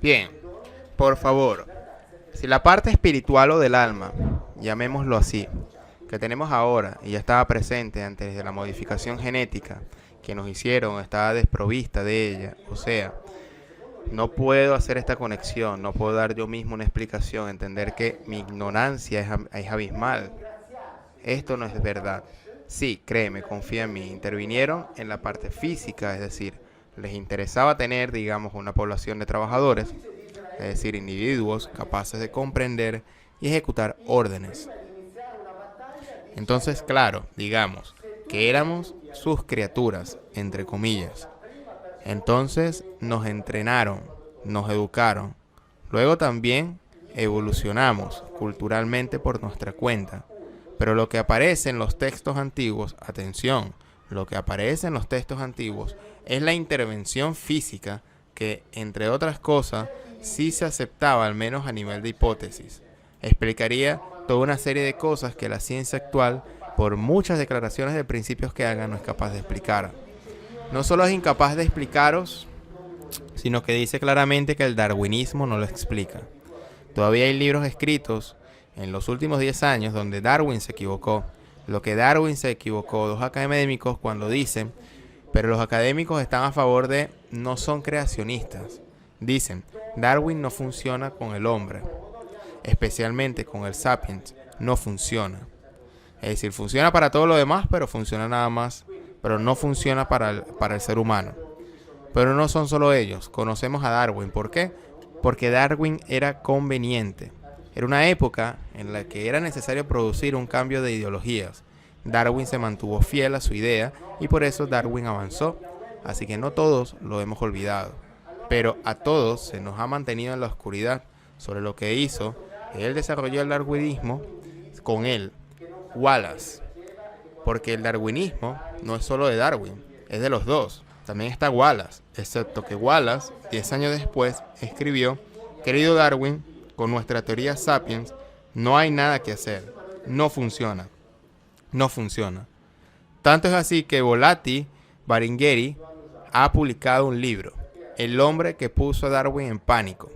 Bien, por favor, si la parte espiritual o del alma, llamémoslo así, que tenemos ahora y ya estaba presente antes de la modificación genética que nos hicieron, estaba desprovista de ella, o sea, no puedo hacer esta conexión, no puedo dar yo mismo una explicación, entender que mi ignorancia es abismal. Esto no es verdad. Sí, créeme, confía en mí. Intervinieron en la parte física, es decir, les interesaba tener, digamos, una población de trabajadores, es decir, individuos capaces de comprender y ejecutar órdenes. Entonces, claro, digamos que éramos sus criaturas, entre comillas. Entonces nos entrenaron, nos educaron. Luego también evolucionamos culturalmente por nuestra cuenta. Pero lo que aparece en los textos antiguos, atención, lo que aparece en los textos antiguos es la intervención física que, entre otras cosas, sí se aceptaba al menos a nivel de hipótesis. Explicaría toda una serie de cosas que la ciencia actual, por muchas declaraciones de principios que haga, no es capaz de explicar. No solo es incapaz de explicaros, sino que dice claramente que el darwinismo no lo explica. Todavía hay libros escritos en los últimos 10 años donde Darwin se equivocó. Lo que Darwin se equivocó, dos académicos cuando dicen, pero los académicos están a favor de no son creacionistas. Dicen, Darwin no funciona con el hombre, especialmente con el sapiens, no funciona. Es decir, funciona para todo lo demás, pero funciona nada más, pero no funciona para el ser humano. Pero no son solo ellos, conocemos a Darwin. ¿Por qué? Porque Darwin era conveniente. Era una época en la que era necesario producir un cambio de ideologías. Darwin se mantuvo fiel a su idea y por eso Darwin avanzó. Así que no todos lo hemos olvidado, pero a todos se nos ha mantenido en la oscuridad sobre lo que hizo. Él desarrolló el darwinismo con él, Wallace. Porque el darwinismo no es solo de Darwin, es de los dos. También está Wallace, excepto que Wallace, 10 años después, escribió: querido Darwin, con nuestra teoría Sapiens no hay nada que hacer. No funciona. No funciona. Tanto es así que Volati Baringeri ha publicado un libro, El hombre que puso a Darwin en pánico.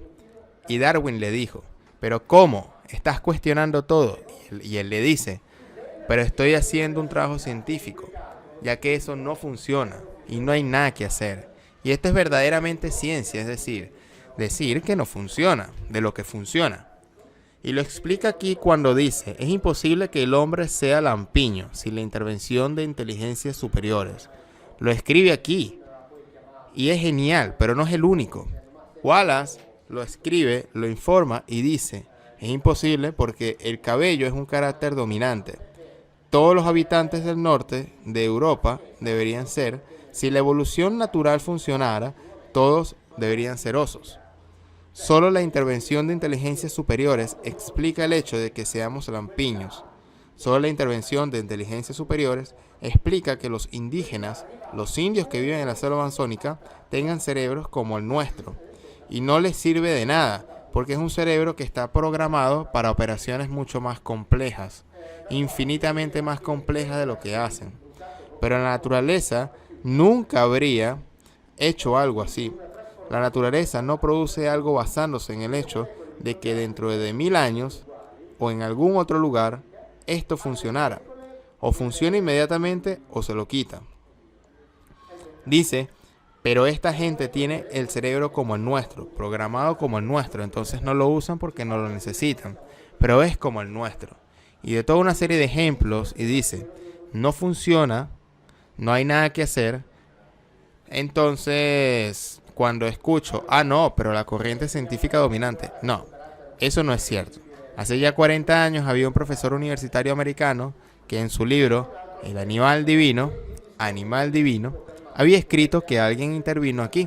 Y Darwin le dijo, ¿pero cómo? Estás cuestionando todo. Y él le dice, pero estoy haciendo un trabajo científico, ya que eso no funciona y no hay nada que hacer. Y esto es verdaderamente ciencia, es decir que no funciona, de lo que funciona. Y lo explica aquí cuando dice, es imposible que el hombre sea lampiño sin la intervención de inteligencias superiores. Lo escribe aquí. Y es genial, pero no es el único. Wallace lo escribe, lo informa y dice, es imposible porque el cabello es un carácter dominante. Todos los habitantes del norte de Europa deberían ser, si la evolución natural funcionara, todos deberían ser osos. Solo la intervención de inteligencias superiores explica el hecho de que seamos lampiños. Solo la intervención de inteligencias superiores explica que los indígenas, los indios que viven en la selva amazónica, tengan cerebros como el nuestro. Y no les sirve de nada, porque es un cerebro que está programado para operaciones mucho más complejas, infinitamente más complejas de lo que hacen. Pero la naturaleza nunca habría hecho algo así. La naturaleza no produce algo basándose en el hecho de que dentro de 1000 años o en algún otro lugar esto funcionara. O funciona inmediatamente o se lo quita. Dice, pero esta gente tiene el cerebro como el nuestro, programado como el nuestro, entonces no lo usan porque no lo necesitan, pero es como el nuestro. Y de toda una serie de ejemplos, y dice, no funciona, no hay nada que hacer. Entonces, cuando escucho, no, pero la corriente científica dominante, no, eso no es cierto. Hace ya 40 años había un profesor universitario americano que en su libro, El animal divino, había escrito que alguien intervino aquí,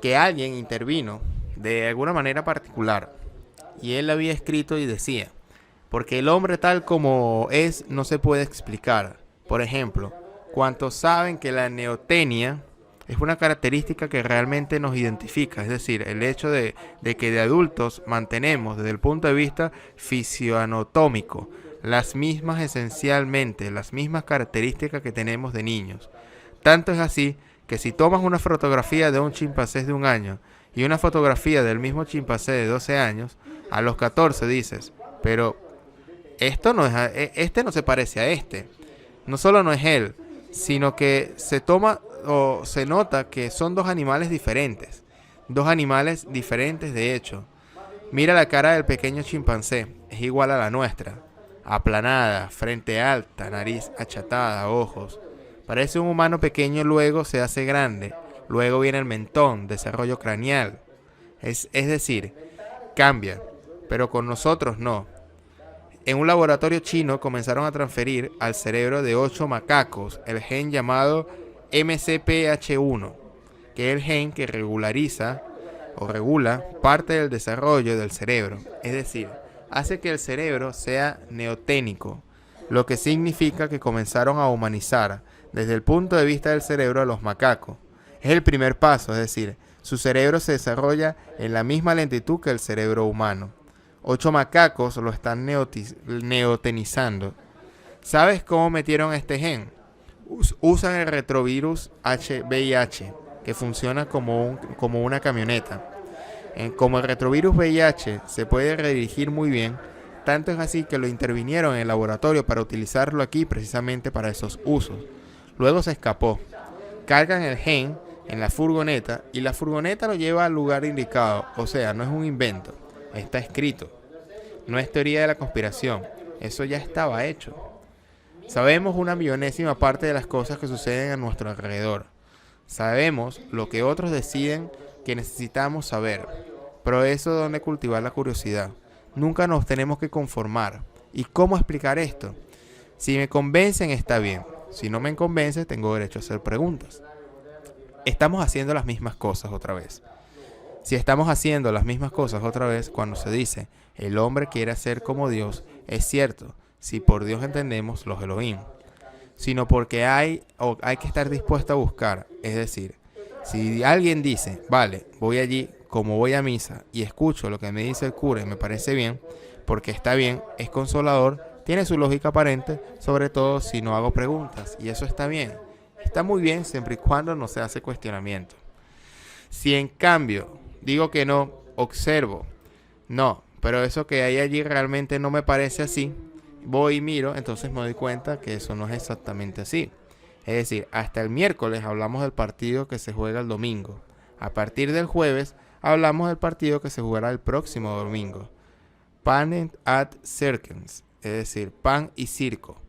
que alguien intervino de alguna manera particular. Y él había escrito y decía, porque el hombre tal como es no se puede explicar. Por ejemplo, ¿cuántos saben que la neotenia es una característica que realmente nos identifica? Es decir, el hecho de que de adultos mantenemos desde el punto de vista fisioanatómico esencialmente las mismas características que tenemos de niños. Tanto es así que si tomas una fotografía de un chimpancé de un año y una fotografía del mismo chimpancé de 12 años, a los 14 dices, pero esto no es, este no se parece a este. No solo no es él, sino que se toma o se nota que son dos animales diferentes. Dos animales diferentes de hecho. Mira la cara del pequeño chimpancé, es igual a la nuestra. Aplanada, frente alta, nariz achatada, ojos. Parece un humano pequeño, luego se hace grande. Luego viene el mentón, desarrollo craneal. Es decir, cambia, pero con nosotros no. En un laboratorio chino comenzaron a transferir al cerebro de 8 macacos el gen llamado MCPH1, que es el gen que regulariza o regula parte del desarrollo del cerebro, es decir, hace que el cerebro sea neoténico, lo que significa que comenzaron a humanizar desde el punto de vista del cerebro a los macacos. Es el primer paso, es decir, su cerebro se desarrolla en la misma lentitud que el cerebro humano. 8 macacos lo están neotenizando. ¿Sabes cómo metieron este gen? Usan el retrovirus VIH, que funciona como una camioneta. Como el retrovirus VIH se puede redirigir muy bien, tanto es así que lo intervinieron en el laboratorio para utilizarlo aquí precisamente para esos usos. Luego se escapó. Cargan el gen en la furgoneta y la furgoneta lo lleva al lugar indicado. O sea, no es un invento, está escrito. No es teoría de la conspiración, eso ya estaba hecho. Sabemos una millonésima parte de las cosas que suceden a nuestro alrededor. Sabemos lo que otros deciden que necesitamos saber, pero eso es donde cultivar la curiosidad. Nunca nos tenemos que conformar. ¿Y cómo explicar esto? Si me convencen está bien, si no me convence tengo derecho a hacer preguntas. Estamos haciendo las mismas cosas otra vez. Si estamos haciendo las mismas cosas otra vez cuando se dice el hombre quiere ser como Dios, es cierto, si por Dios entendemos los Elohim, sino porque hay que estar dispuesto a buscar. Es decir, si alguien dice, vale, voy allí como voy a misa y escucho lo que me dice el cura y me parece bien, porque está bien, es consolador, tiene su lógica aparente, sobre todo si no hago preguntas, y eso está bien. Está muy bien siempre y cuando no se hace cuestionamiento. Si en cambio digo que no, observo, no, pero eso que hay allí realmente no me parece así, voy y miro, entonces me doy cuenta que eso no es exactamente así. Es decir, hasta el miércoles hablamos del partido que se juega el domingo. A partir del jueves hablamos del partido que se jugará el próximo domingo. Pan at circus, es decir, pan y circo.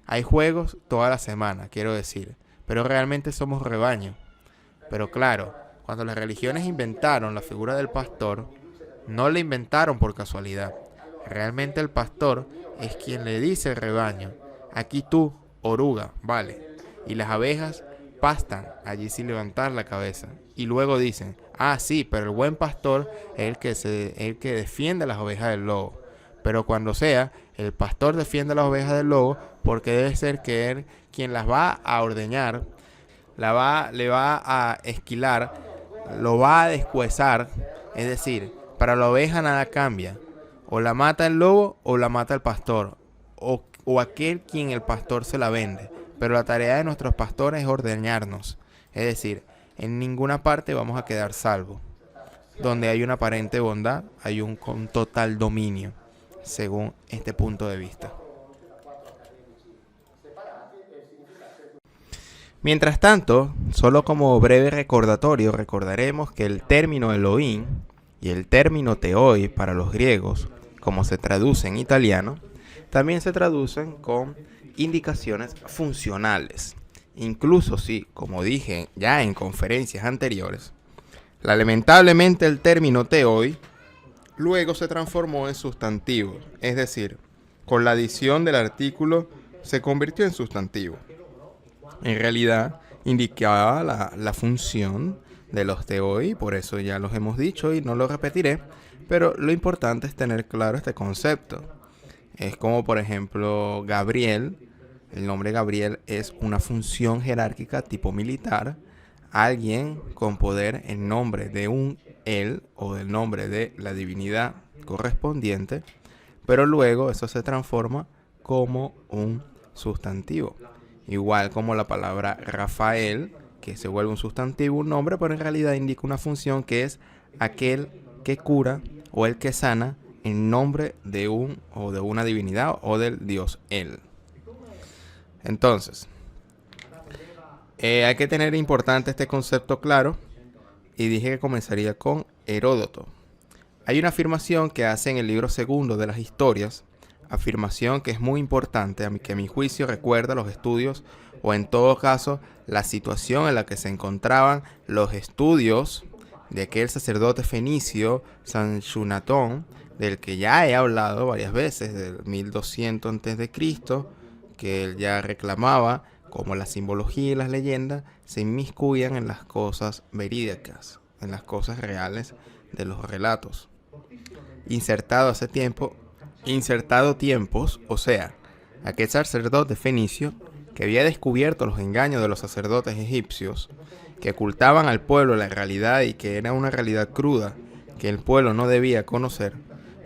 Hay juegos toda la semana, quiero decir, pero realmente somos rebaño. Pero claro, cuando las religiones inventaron la figura del pastor, no la inventaron por casualidad. Realmente el pastor es quien le dice al rebaño, aquí tú, oruga, vale. Y las abejas pastan, allí sin levantar la cabeza. Y luego dicen, ah sí, pero el buen pastor es el que defiende a las ovejas del lobo. Pero cuando sea, el pastor defiende a las ovejas del lobo porque debe ser que él quien las va a ordeñar, le va a esquilar, lo va a descuezar. Es decir, para la oveja nada cambia. O la mata el lobo o la mata el pastor. O aquel quien el pastor se la vende. Pero la tarea de nuestros pastores es ordeñarnos. Es decir, en ninguna parte vamos a quedar salvos. Donde hay una aparente bondad, hay un total dominio, según este punto de vista. Mientras tanto, solo como breve recordatorio, recordaremos que el término Elohim y el término Theoi para los griegos, como se traduce en italiano, también se traducen con indicaciones funcionales. Incluso si, como dije ya en conferencias anteriores, lamentablemente el término Theoi luego se transformó en sustantivo, es decir, con la adición del artículo se convirtió en sustantivo. En realidad indicaba la función de los Theoi, por eso ya los hemos dicho y no lo repetiré, pero lo importante es tener claro este concepto. Es como por ejemplo Gabriel, el nombre Gabriel es una función jerárquica tipo militar, alguien con poder en nombre de un él o del nombre de la divinidad correspondiente, pero luego eso se transforma como un sustantivo. Igual como la palabra Rafael, que se vuelve un sustantivo, un nombre, pero en realidad indica una función que es aquel que cura o el que sana en nombre de un o de una divinidad o del dios él. Entonces, hay que tener importante este concepto claro, y dije que comenzaría con Heródoto. Hay una afirmación que hace en el libro segundo de las historias, afirmación que es muy importante, que a mi juicio recuerda los estudios, o en todo caso la situación en la que se encontraban los estudios de aquel sacerdote fenicio Sanchunatón, del que ya he hablado varias veces, del 1200 a.C., que él ya reclamaba como la simbología y las leyendas se inmiscuyan en las cosas verídicas, en las cosas reales de los relatos. Insertado tiempos, o sea, aquel sacerdote fenicio que había descubierto los engaños de los sacerdotes egipcios, que ocultaban al pueblo la realidad y que era una realidad cruda que el pueblo no debía conocer,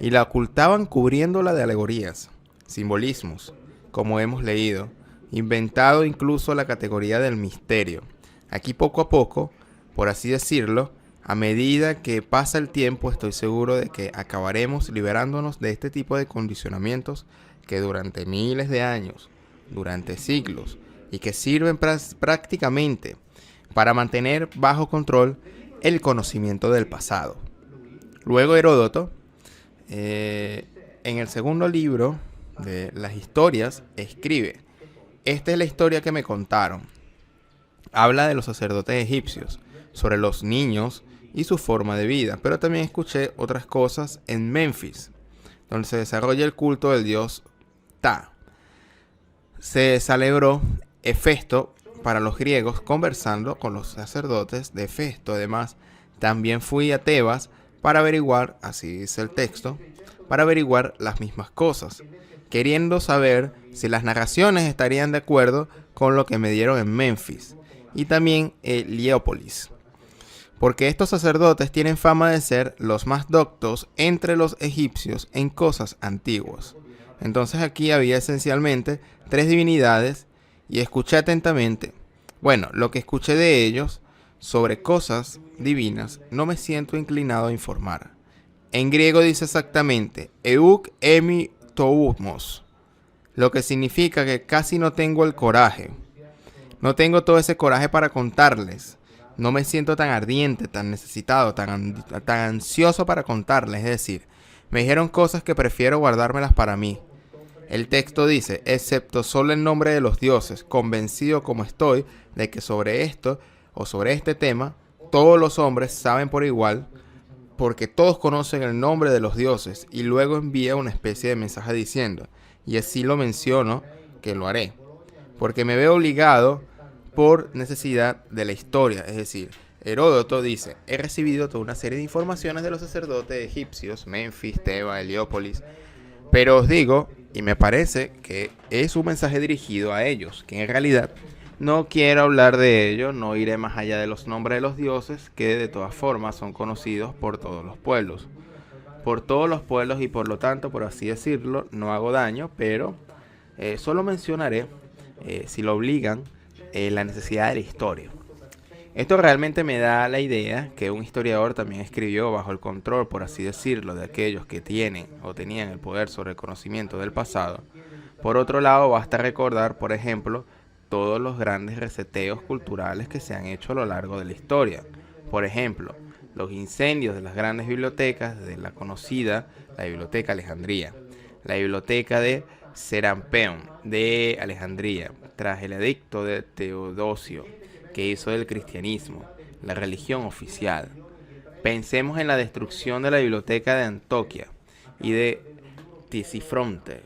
y la ocultaban cubriéndola de alegorías, simbolismos, como hemos leído, inventado incluso la categoría del misterio. Aquí poco a poco, por así decirlo, a medida que pasa el tiempo, estoy seguro de que acabaremos liberándonos de este tipo de condicionamientos que durante miles de años, durante siglos, y que sirven prácticamente para mantener bajo control el conocimiento del pasado. Luego Heródoto, en el segundo libro de las historias, escribe: esta es la historia que me contaron. Habla de los sacerdotes egipcios, sobre los niños y su forma de vida, pero también escuché otras cosas en Memphis, donde se desarrolla el culto del dios Ptah. Se celebró Hefesto para los griegos, conversando con los sacerdotes de Hefesto. Además, también fui a Tebas para averiguar, así dice el texto, para averiguar las mismas cosas, queriendo saber si las narraciones estarían de acuerdo con lo que me dieron en Memphis y también Heliópolis, porque estos sacerdotes tienen fama de ser los más doctos entre los egipcios en cosas antiguas. Entonces aquí había esencialmente 3 divinidades, y escuché atentamente. Bueno, lo que escuché de ellos sobre cosas divinas no me siento inclinado a informar. En griego dice exactamente euk emi toumos, lo que significa que casi no tengo el coraje. No tengo todo ese coraje para contarles. No me siento tan ardiente, tan necesitado, tan ansioso para contarles. Es decir, me dijeron cosas que prefiero guardármelas para mí. El texto dice: excepto solo en nombre de los dioses, convencido como estoy de que sobre esto o sobre este tema, todos los hombres saben por igual, porque todos conocen el nombre de los dioses. Y luego envía una especie de mensaje diciendo: y así lo menciono, que lo haré, porque me veo obligado por necesidad de la historia. Es decir, Heródoto dice: he recibido toda una serie de informaciones de los sacerdotes egipcios, Memphis, Tebas, Heliópolis, pero os digo, y me parece que es un mensaje dirigido a ellos, que en realidad no quiero hablar de ellos, no iré más allá de los nombres de los dioses, que de todas formas son conocidos por todos los pueblos. Y por lo tanto, por así decirlo, no hago daño, pero solo mencionaré, si lo obligan, la necesidad de la historia. Esto realmente me da la idea que un historiador también escribió bajo el control, por así decirlo, de aquellos que tienen o tenían el poder sobre el conocimiento del pasado. Por otro lado, basta recordar, por ejemplo, todos los grandes reseteos culturales que se han hecho a lo largo de la historia. Por ejemplo, los incendios de las grandes bibliotecas, de la conocida, la Biblioteca Alejandría, la Biblioteca de Serampeón de Alejandría, tras el edicto de Teodosio, que hizo del cristianismo la religión oficial. Pensemos en la destrucción de la Biblioteca de Antoquia y de Tisifronte,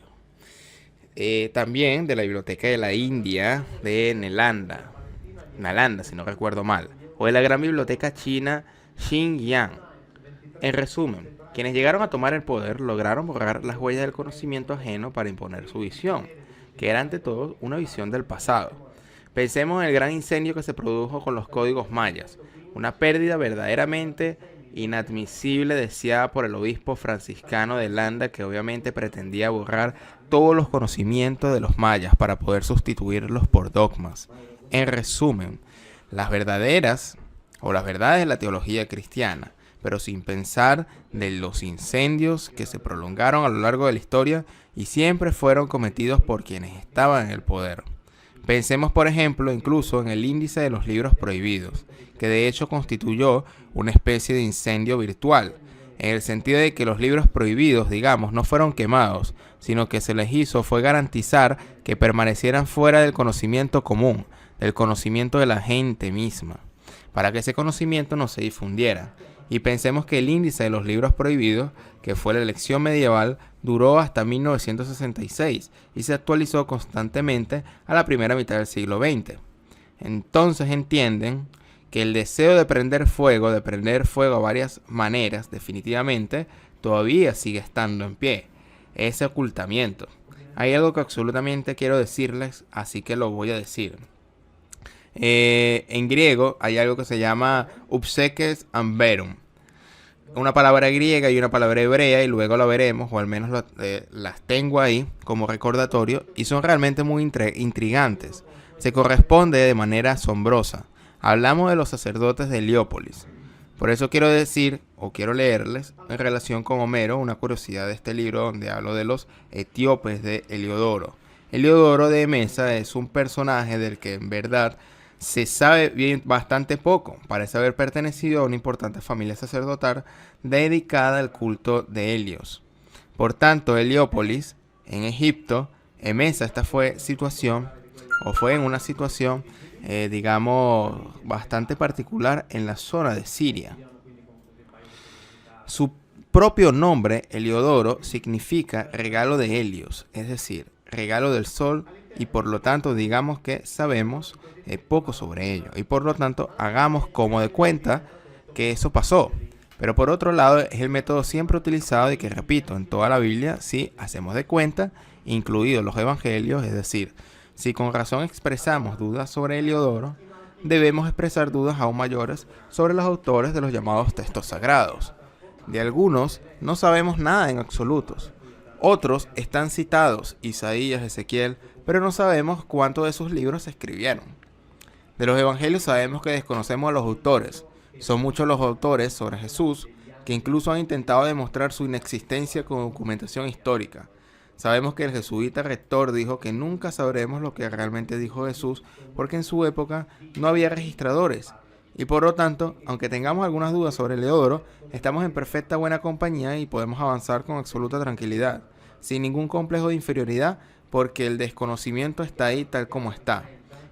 también de la Biblioteca de la India de Nalanda, si no recuerdo mal, o de la gran biblioteca china Xinjiang. En resumen, quienes llegaron a tomar el poder lograron borrar las huellas del conocimiento ajeno para imponer su visión, que era ante todo una visión del pasado. Pensemos en el gran incendio que se produjo con los códigos mayas, una pérdida verdaderamente inadmisible deseada por el obispo franciscano de Landa, que obviamente pretendía borrar todos los conocimientos de los mayas para poder sustituirlos por dogmas. En resumen, las verdades de la teología cristiana, pero sin pensar de los incendios que se prolongaron a lo largo de la historia y siempre fueron cometidos por quienes estaban en el poder. Pensemos, por ejemplo, incluso en el índice de los libros prohibidos, que de hecho constituyó una especie de incendio virtual, en el sentido de que los libros prohibidos, digamos, no fueron quemados, sino que se les hizo fue garantizar que permanecieran fuera del conocimiento común, del conocimiento de la gente misma, para que ese conocimiento no se difundiera. Y pensemos que el índice de los libros prohibidos, que fue la elección medieval, duró hasta 1966 y se actualizó constantemente a la primera mitad del siglo XX. Entonces entienden que el deseo de prender fuego a varias maneras, definitivamente, todavía sigue estando en pie. Ese ocultamiento. Hay algo que absolutamente quiero decirles, así que lo voy a decir. En griego hay algo que se llama upsekes amberum, una palabra griega y una palabra hebrea, y luego la veremos, o al menos las tengo ahí como recordatorio, y son realmente muy intrigantes. Se corresponde de manera asombrosa. Hablamos de los sacerdotes de Heliópolis. Por eso quiero decir, o quiero leerles, en relación con Homero, una curiosidad de este libro donde hablo de los etíopes de Heliodoro. Heliodoro de Mesa es un personaje del que en verdad se sabe bastante poco. Parece haber pertenecido a una importante familia sacerdotal dedicada al culto de Helios. Por tanto, Heliópolis, en Egipto, Emesa, esta fue en una situación, digamos, bastante particular en la zona de Siria. Su propio nombre, Heliodoro, significa regalo de Helios, es decir, regalo del sol, y por lo tanto digamos que sabemos poco sobre ello, y por lo tanto hagamos como de cuenta que eso pasó. Pero por otro lado es el método siempre utilizado y que, repito, en toda la Biblia, si hacemos de cuenta, incluidos los evangelios, es decir, si con razón expresamos dudas sobre Heliodoro, debemos expresar dudas aún mayores sobre los autores de los llamados textos sagrados. De algunos no sabemos nada en absolutos. Otros están citados, Isaías, Ezequiel, pero no sabemos cuántos de sus libros se escribieron. De los evangelios sabemos que desconocemos a los autores. Son muchos los autores sobre Jesús que incluso han intentado demostrar su inexistencia con documentación histórica. Sabemos que el jesuita rector dijo que nunca sabremos lo que realmente dijo Jesús porque en su época no había registradores. Y por lo tanto, aunque tengamos algunas dudas sobre Heliodoro, estamos en perfecta buena compañía y podemos avanzar con absoluta tranquilidad, sin ningún complejo de inferioridad, porque el desconocimiento está ahí tal como está.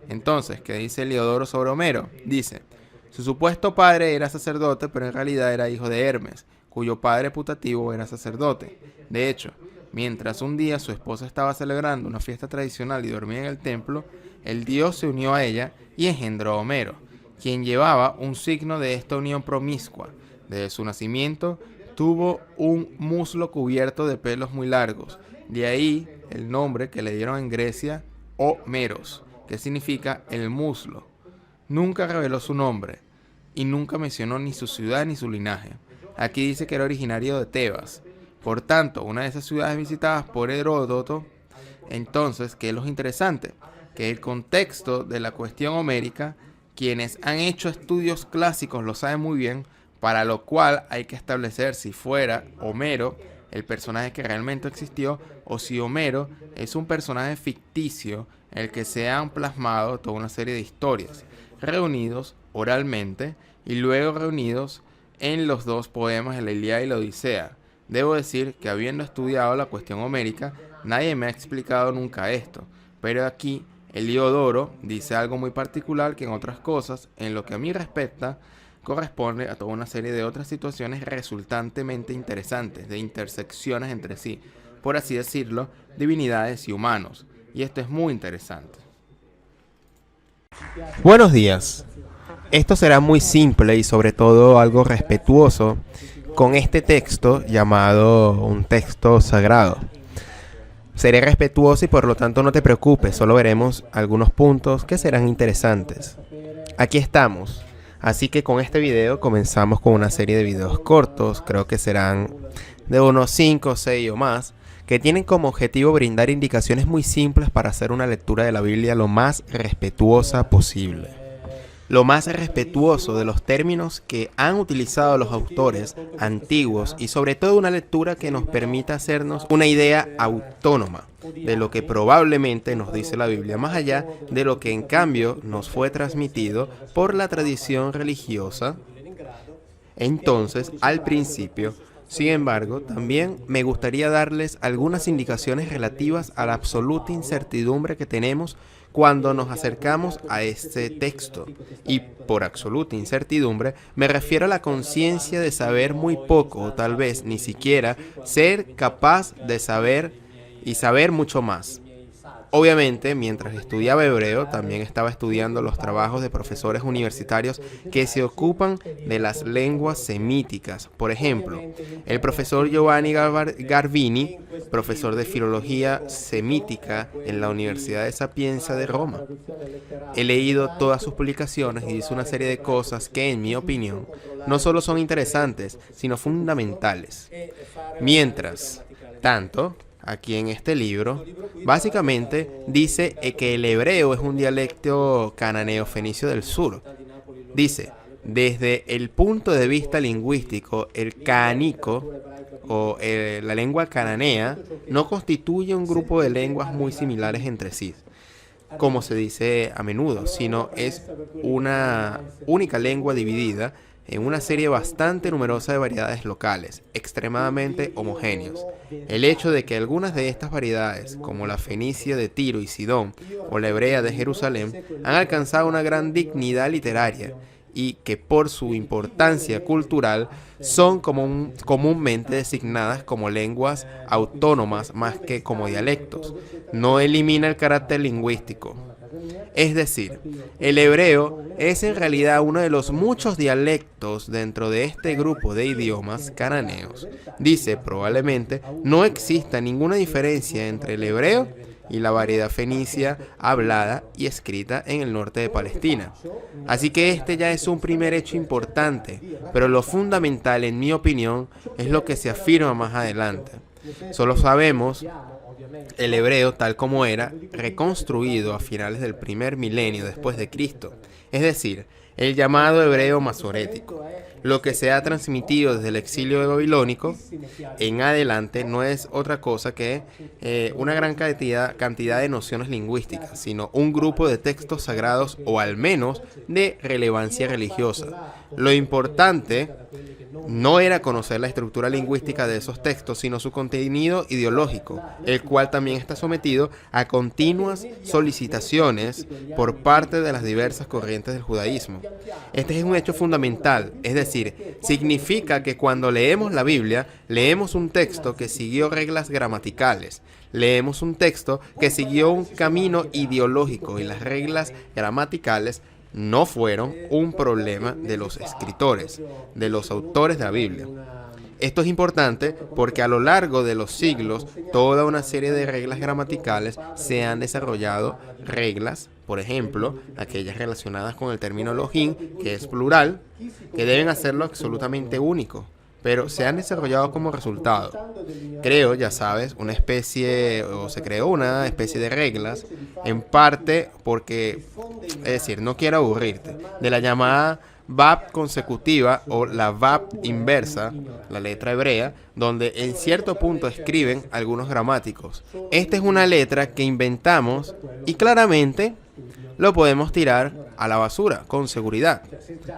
Entonces, ¿qué dice Heliodoro sobre Homero? Dice: su supuesto padre era sacerdote, pero en realidad era hijo de Hermes, cuyo padre putativo era sacerdote. De hecho, mientras un día su esposa estaba celebrando una fiesta tradicional y dormía en el templo, el dios se unió a ella y engendró a Homero, quien llevaba un signo de esta unión promiscua. Desde su nacimiento tuvo un muslo cubierto de pelos muy largos, de ahí el nombre que le dieron en Grecia, Homeros, que significa el muslo. Nunca reveló su nombre y nunca mencionó ni su ciudad ni su linaje. Aquí dice que era originario de Tebas, por tanto, una de esas ciudades visitadas por Heródoto. Entonces, ¿qué es lo interesante? Que el contexto de la cuestión homérica, quienes han hecho estudios clásicos lo saben muy bien, para lo cual hay que establecer si fuera Homero el personaje que realmente existió o si Homero es un personaje ficticio en el que se han plasmado toda una serie de historias, reunidos oralmente y luego reunidos en los dos poemas de la Ilíada y la Odisea. Debo decir que habiendo estudiado la cuestión homérica, nadie me ha explicado nunca esto, pero aquí Heliodoro dice algo muy particular que en otras cosas, en lo que a mí respecta, corresponde a toda una serie de otras situaciones resultantemente interesantes, de intersecciones entre sí, por así decirlo, divinidades y humanos, y esto es muy interesante. Buenos días. Esto será muy simple y sobre todo algo respetuoso con este texto llamado un texto sagrado. Seré respetuoso y por lo tanto no te preocupes, solo veremos algunos puntos que serán interesantes. Aquí estamos. Así que con este video comenzamos con una serie de videos cortos, creo que serán de unos 5, 6 o más, que tienen como objetivo brindar indicaciones muy simples para hacer una lectura de la Biblia lo más respetuosa posible. lo más respetuoso de los términos que han utilizado los autores antiguos y sobre todo una lectura que nos permita hacernos una idea autónoma de lo que probablemente nos dice la Biblia, más allá de lo que en cambio nos fue transmitido por la tradición religiosa. Entonces, al principio, sin embargo, también me gustaría darles algunas indicaciones relativas a la absoluta incertidumbre que tenemos cuando nos acercamos a este texto. Y por absoluta incertidumbre me refiero a la conciencia de saber muy poco o tal vez ni siquiera ser capaz de saber y saber mucho más. Obviamente, mientras estudiaba hebreo, también estaba estudiando los trabajos de profesores universitarios que se ocupan de las lenguas semíticas. Por ejemplo, el profesor Giovanni Garvini, profesor de filología semítica en la Universidad de Sapienza de Roma. He leído todas sus publicaciones y dice una serie de cosas que, en mi opinión, no solo son interesantes, sino fundamentales. Mientras tanto, aquí en este libro, básicamente dice que el hebreo es un dialecto cananeo-fenicio del sur. Dice, desde el punto de vista lingüístico, el caánico o la lengua cananea no constituye un grupo de lenguas muy similares entre sí, como se dice a menudo, sino es una única lengua dividida en una serie bastante numerosa de variedades locales, extremadamente homogéneos. El hecho de que algunas de estas variedades, como la fenicia de Tiro y Sidón o la hebrea de Jerusalén, han alcanzado una gran dignidad literaria y que por su importancia cultural son comúnmente designadas como lenguas autónomas más que como dialectos, no elimina el carácter lingüístico. Es decir, el hebreo es en realidad uno de los muchos dialectos dentro de este grupo de idiomas cananeos. Dice, probablemente no exista ninguna diferencia entre el hebreo y la variedad fenicia hablada y escrita en el norte de Palestina. Así que este ya es un primer hecho importante, pero lo fundamental, en mi opinión, es lo que se afirma más adelante. Solo sabemos el hebreo tal como era reconstruido a finales del primer milenio después de Cristo, es decir, el llamado hebreo masorético. Lo que se ha transmitido desde el exilio babilónico en adelante no es otra cosa que una gran cantidad de nociones lingüísticas, sino un grupo de textos sagrados o al menos de relevancia religiosa. Lo importante no era conocer la estructura lingüística de esos textos, sino su contenido ideológico, el cual también está sometido a continuas solicitaciones por parte de las diversas corrientes del judaísmo. Este es un hecho fundamental, es decir, significa que cuando leemos la Biblia, leemos un texto que siguió reglas gramaticales, leemos un texto que siguió un camino ideológico y las reglas gramaticales no fueron un problema de los escritores, de los autores de la Biblia. Esto es importante porque a lo largo de los siglos toda una serie de reglas gramaticales se han desarrollado reglas, por ejemplo, aquellas relacionadas con el término Elohim, que es plural, que deben hacerlo absolutamente único, pero se han desarrollado como resultado. Creo, ya sabes, se creó una especie de reglas, en parte porque, es decir, no quiero aburrirte, de la llamada Vav consecutiva o la Vav inversa, la letra hebrea, donde en cierto punto escriben algunos gramáticos. Esta es una letra que inventamos y claramente lo podemos tirar a la basura con seguridad.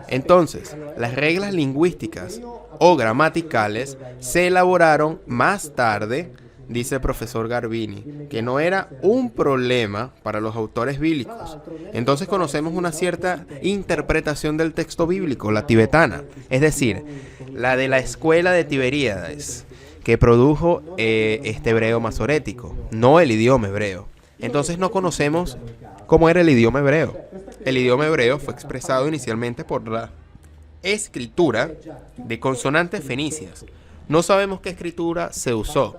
Entonces, las reglas lingüísticas o gramaticales se elaboraron más tarde, dice el profesor Garvini, que no era un problema para los autores bíblicos. Entonces conocemos una cierta interpretación del texto bíblico, la tibetana, es decir, la de la escuela de Tiberíades, que produjo este hebreo masorético, no el idioma hebreo. Entonces no conocemos cómo era el idioma hebreo. El idioma hebreo fue expresado inicialmente por la escritura de consonantes fenicias. No sabemos qué escritura se usó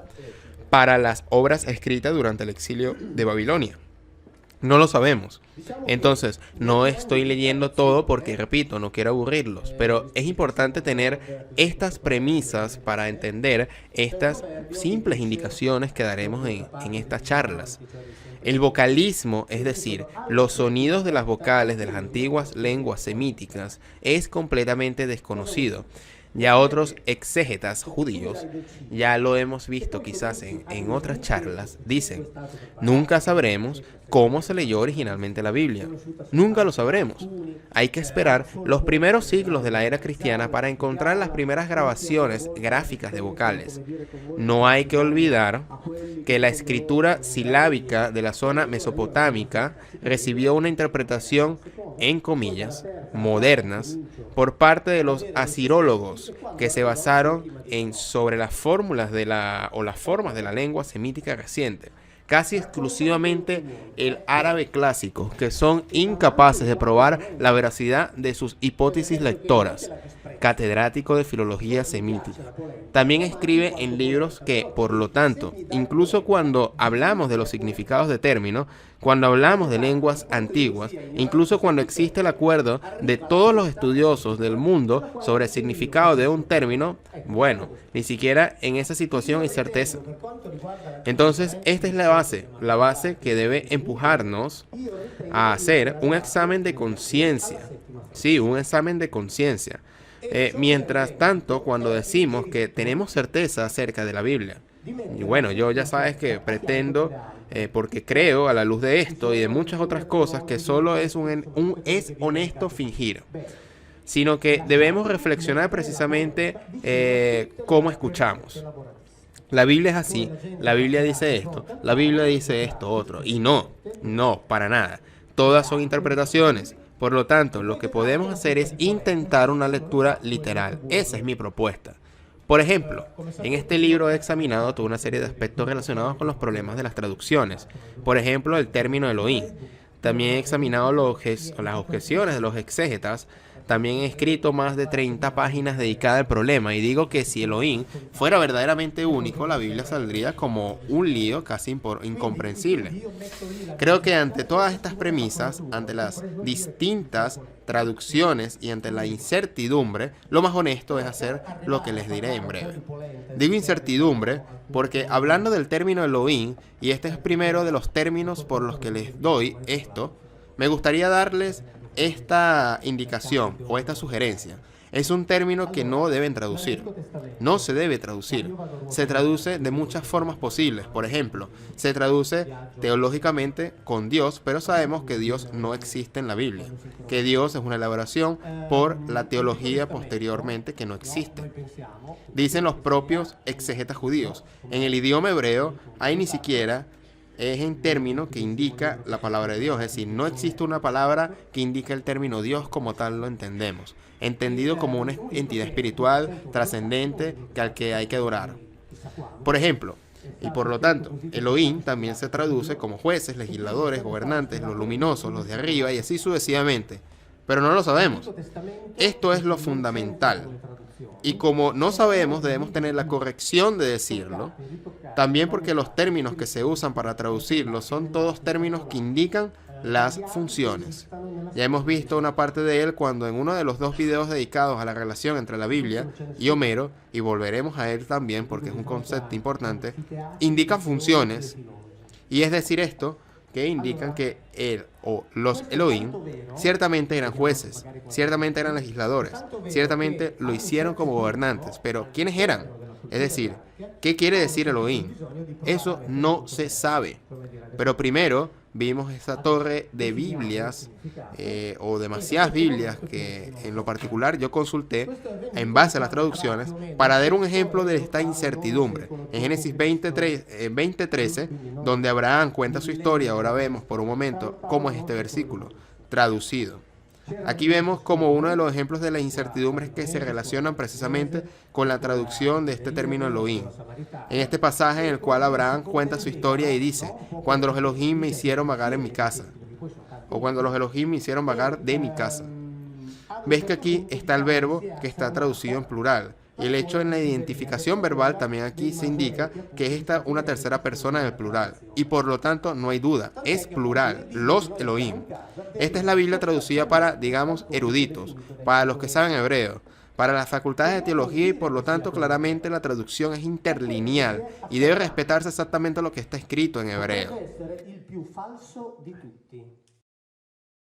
para las obras escritas durante el exilio de Babilonia. No lo sabemos. Entonces, no estoy leyendo todo porque, repito, no quiero aburrirlos, pero es importante tener estas premisas para entender estas simples indicaciones que daremos en estas charlas. El vocalismo, es decir, los sonidos de las vocales de las antiguas lenguas semíticas, es completamente desconocido. Ya otros exégetas judíos, ya lo hemos visto quizás en otras charlas, dicen, nunca sabremos cómo se leyó originalmente la Biblia. Nunca lo sabremos. Hay que esperar los primeros siglos de la era cristiana para encontrar las primeras grabaciones gráficas de vocales. No hay que olvidar que la escritura silábica de la zona mesopotámica recibió una interpretación, en comillas, modernas, por parte de los asirólogos, que se basaron sobre las fórmulas las formas de la lengua semítica reciente, casi exclusivamente el árabe clásico, que son incapaces de probar la veracidad de sus hipótesis lectoras. Catedrático de filología semítica. También escribe en libros que, por lo tanto, incluso cuando hablamos de los significados de términos, cuando hablamos de lenguas antiguas, incluso cuando existe el acuerdo de todos los estudiosos del mundo sobre el significado de un término, bueno, ni siquiera en esa situación hay certeza. Entonces, esta es la base que debe empujarnos a hacer un examen de conciencia. Sí, un examen de conciencia. Mientras tanto, cuando decimos que tenemos certeza acerca de la Biblia, y bueno, yo ya sabes que pretendo, porque creo a la luz de esto y de muchas otras cosas, que solo es es honesto fingir, sino que debemos reflexionar precisamente cómo escuchamos. La Biblia es así, la Biblia dice esto, la Biblia dice esto otro, y no, para nada. Todas son interpretaciones. Por lo tanto, lo que podemos hacer es intentar una lectura literal. Esa es mi propuesta. Por ejemplo, en este libro he examinado toda una serie de aspectos relacionados con los problemas de las traducciones. Por ejemplo, el término Elohim. También he examinado las objeciones de los exégetas. También he escrito más de 30 páginas dedicadas al problema, y digo que si Elohim fuera verdaderamente único, la Biblia saldría como un lío casi incomprensible. Creo que ante todas estas premisas, ante las distintas traducciones y ante la incertidumbre, lo más honesto es hacer lo que les diré en breve. Digo incertidumbre porque, hablando del término Elohim, y este es primero de los términos por los que les doy esto, me gustaría darles esta indicación o esta sugerencia. Es un término que no deben traducir. No se debe traducir. Se traduce de muchas formas posibles. Por ejemplo, se traduce teológicamente con Dios, pero sabemos que Dios no existe en la Biblia. Que Dios es una elaboración por la teología posteriormente que no existe. Dicen los propios exegetas judíos. En el idioma hebreo hay ni siquiera es en término que indica la palabra de Dios, es decir, no existe una palabra que indique el término Dios como tal lo entendemos, entendido como una entidad espiritual trascendente al que hay que adorar. Por ejemplo, y por lo tanto, Elohim también se traduce como jueces, legisladores, gobernantes, los luminosos, los de arriba y así sucesivamente, pero no lo sabemos. Esto es lo fundamental. Y como no sabemos, debemos tener la corrección de decirlo, también porque los términos que se usan para traducirlo son todos términos que indican las funciones. Ya hemos visto una parte de él cuando en uno de los 2 videos dedicados a la relación entre la Biblia y Homero, y volveremos a él también porque es un concepto importante, indican funciones, y es decir esto, que indican que él o los Elohim ciertamente eran jueces, ciertamente eran legisladores, ciertamente lo hicieron como gobernantes, pero ¿quiénes eran? Es decir, ¿qué quiere decir Elohim? Eso no se sabe. Pero primero vimos esa torre de Biblias o demasiadas Biblias que en lo particular yo consulté en base a las traducciones para dar un ejemplo de esta incertidumbre. En Génesis 20:13, donde Abraham cuenta su historia, ahora vemos por un momento cómo es este versículo traducido. Aquí vemos como uno de los ejemplos de las incertidumbres que se relacionan precisamente con la traducción de este término Elohim. En este pasaje en el cual Abraham cuenta su historia y dice, cuando los Elohim me hicieron vagar en mi casa, o cuando los Elohim me hicieron vagar de mi casa. Ves que aquí está el verbo que está traducido en plural, El hecho en la identificación verbal también aquí se indica que es esta una tercera persona del plural. Y por lo tanto no hay duda, es plural, los Elohim. Esta es la Biblia traducida para, digamos, eruditos, para los que saben hebreo, para las facultades de teología y por lo tanto claramente la traducción es interlineal y debe respetarse exactamente lo que está escrito en hebreo.